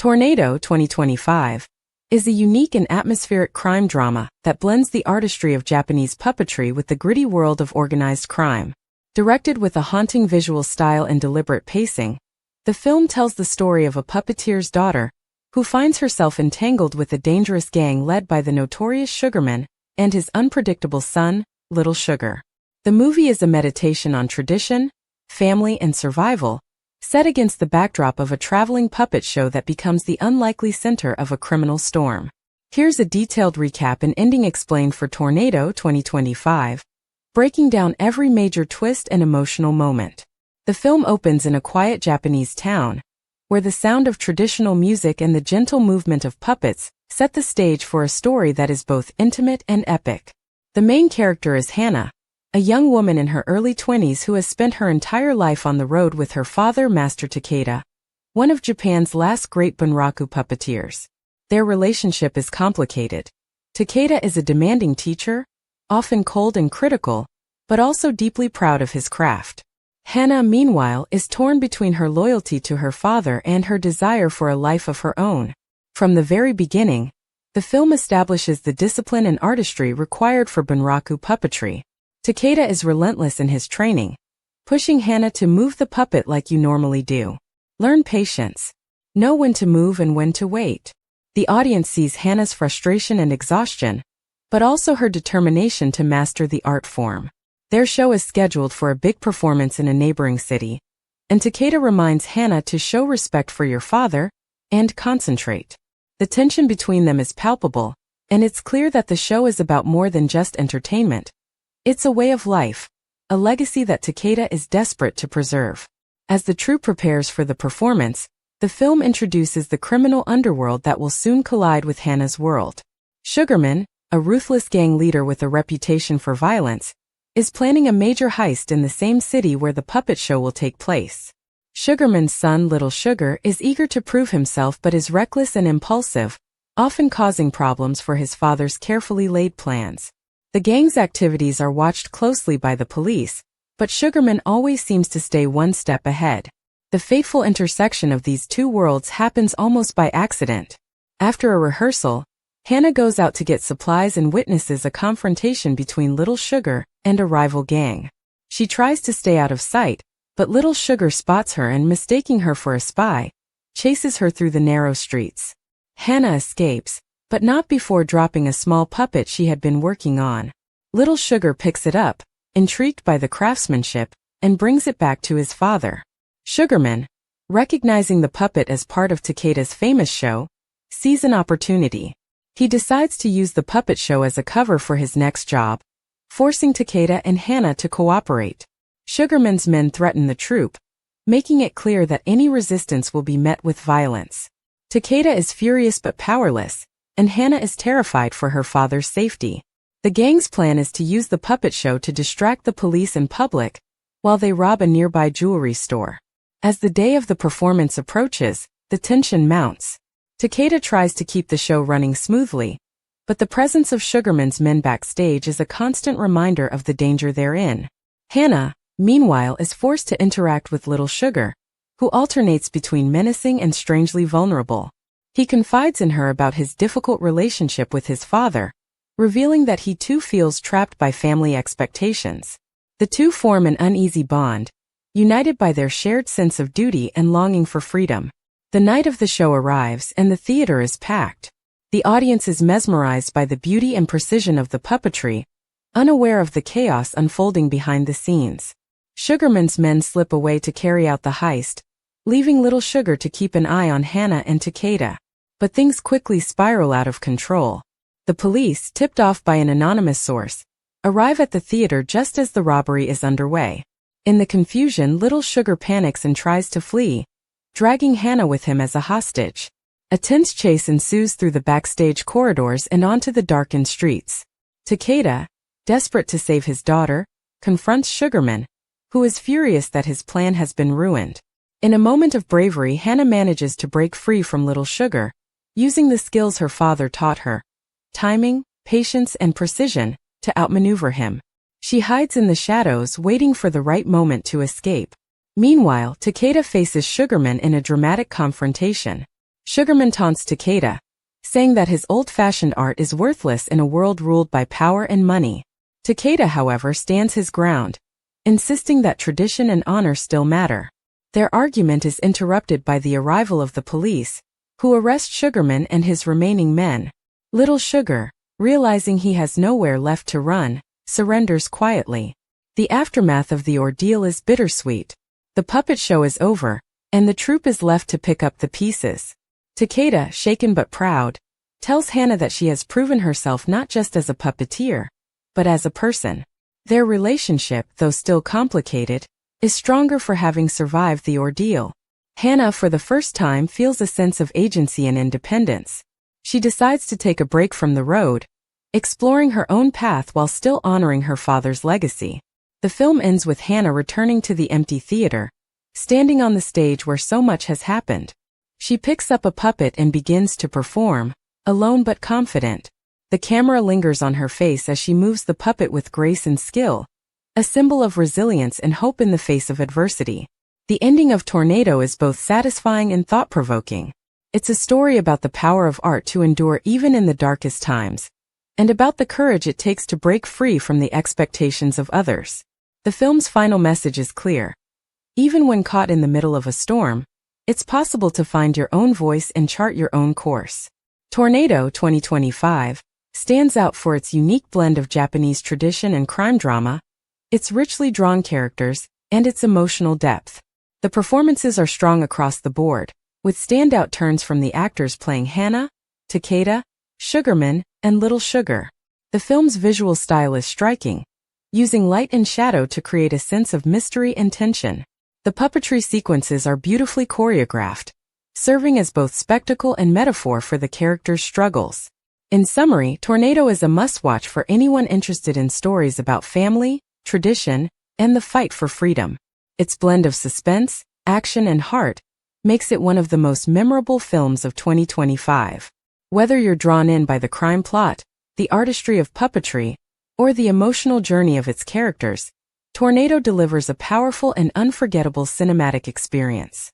Tornado 2025 is a unique and atmospheric crime drama that blends the artistry of Japanese puppetry with the gritty world of organized crime. Directed with a haunting visual style and deliberate pacing, the film tells the story of a puppeteer's daughter who finds herself entangled with a dangerous gang led by the notorious Sugarman and his unpredictable son, Little Sugar. The movie is a meditation on tradition, family, and survival, set against the backdrop of a traveling puppet show that becomes the unlikely center of a criminal storm. Here's a detailed recap and ending explained for Tornado 2025, breaking down every major twist and emotional moment. The film opens in a quiet Japanese town, where the sound of traditional music and the gentle movement of puppets set the stage for a story that is both intimate and epic. The main character is Hana, a young woman in her early 20s who has spent her entire life on the road with her father, Master Takeda, one of Japan's last great bunraku puppeteers. Their relationship is complicated. Takeda is a demanding teacher, often cold and critical, but also deeply proud of his craft. Hana, meanwhile, is torn between her loyalty to her father and her desire for a life of her own. From the very beginning, the film establishes the discipline and artistry required for bunraku puppetry. Takeda is relentless in his training, pushing Hana to move the puppet like you normally do. Learn patience. Know when to move and when to wait. The audience sees Hana's frustration and exhaustion, but also her determination to master the art form. Their show is scheduled for a big performance in a neighboring city, and Takeda reminds Hana to show respect for your father and concentrate. The tension between them is palpable, and it's clear that the show is about more than just entertainment. It's a way of life, a legacy that Takeda is desperate to preserve. As the troupe prepares for the performance, the film introduces the criminal underworld that will soon collide with Hana's world. Sugarman, a ruthless gang leader with a reputation for violence, is planning a major heist in the same city where the puppet show will take place. Sugarman's son, Little Sugar, is eager to prove himself but is reckless and impulsive, often causing problems for his father's carefully laid plans. The gang's activities are watched closely by the police, but Sugarman always seems to stay one step ahead. The fateful intersection of these two worlds happens almost by accident. After a rehearsal, Hana goes out to get supplies and witnesses a confrontation between Little Sugar and a rival gang. She tries to stay out of sight, but Little Sugar spots her and, mistaking her for a spy, chases her through the narrow streets. Hana escapes, but not before dropping a small puppet she had been working on. Little Sugar picks it up, intrigued by the craftsmanship, and brings it back to his father. Sugarman, recognizing the puppet as part of Takeda's famous show, sees an opportunity. He decides to use the puppet show as a cover for his next job, forcing Takeda and Hana to cooperate. Sugarman's men threaten the troupe, making it clear that any resistance will be met with violence. Takeda is furious but powerless, and Hana is terrified for her father's safety. The gang's plan is to use the puppet show to distract the police and public, while they rob a nearby jewelry store. As the day of the performance approaches, the tension mounts. Takeda tries to keep the show running smoothly, but the presence of Sugarman's men backstage is a constant reminder of the danger they're in. Hana, meanwhile, is forced to interact with Little Sugar, who alternates between menacing and strangely vulnerable. He confides in her about his difficult relationship with his father, revealing that he too feels trapped by family expectations. The two form an uneasy bond, united by their shared sense of duty and longing for freedom. The night of the show arrives and the theater is packed. The audience is mesmerized by the beauty and precision of the puppetry, unaware of the chaos unfolding behind the scenes. Sugarman's men slip away to carry out the heist, leaving Little Sugar to keep an eye on Hana and Takeda. But things quickly spiral out of control. The police, tipped off by an anonymous source, arrive at the theater just as the robbery is underway. In the confusion, Little Sugar panics and tries to flee, dragging Hana with him as a hostage. A tense chase ensues through the backstage corridors and onto the darkened streets. Takeda, desperate to save his daughter, confronts Sugarman, who is furious that his plan has been ruined. In a moment of bravery, Hana manages to break free from Little Sugar, using the skills her father taught her, timing, patience, and precision, to outmaneuver him. She hides in the shadows, waiting for the right moment to escape. Meanwhile, Takeda faces Sugarman in a dramatic confrontation. Sugarman taunts Takeda, saying that his old-fashioned art is worthless in a world ruled by power and money. Takeda, however, stands his ground, insisting that tradition and honor still matter. Their argument is interrupted by the arrival of the police, who arrest Sugarman and his remaining men. Little Sugar, realizing he has nowhere left to run, surrenders quietly. The aftermath of the ordeal is bittersweet. The puppet show is over, and the troupe is left to pick up the pieces. Takeda, shaken but proud, tells Hannah that she has proven herself not just as a puppeteer, but as a person. Their relationship, though still complicated, is stronger for having survived the ordeal. Hannah, for the first time, feels a sense of agency and independence. She decides to take a break from the road, exploring her own path while still honoring her father's legacy. The film ends with Hannah returning to the empty theater, standing on the stage where so much has happened. She picks up a puppet and begins to perform, alone but confident. The camera lingers on her face as she moves the puppet with grace and skill, a symbol of resilience and hope in the face of adversity. The ending of Tornado is both satisfying and thought-provoking. It's a story about the power of art to endure even in the darkest times, and about the courage it takes to break free from the expectations of others. The film's final message is clear. Even when caught in the middle of a storm, it's possible to find your own voice and chart your own course. Tornado 2025 stands out for its unique blend of Japanese tradition and crime drama, its richly drawn characters, and its emotional depth. The performances are strong across the board, with standout turns from the actors playing Hannah, Takeda, Sugarman, and Little Sugar. The film's visual style is striking, using light and shadow to create a sense of mystery and tension. The puppetry sequences are beautifully choreographed, serving as both spectacle and metaphor for the characters' struggles. In summary, Tornado is a must-watch for anyone interested in stories about family, tradition, and the fight for freedom. Its blend of suspense, action, and heart makes it one of the most memorable films of 2025. Whether you're drawn in by the crime plot, the artistry of puppetry, or the emotional journey of its characters, Tornado delivers a powerful and unforgettable cinematic experience.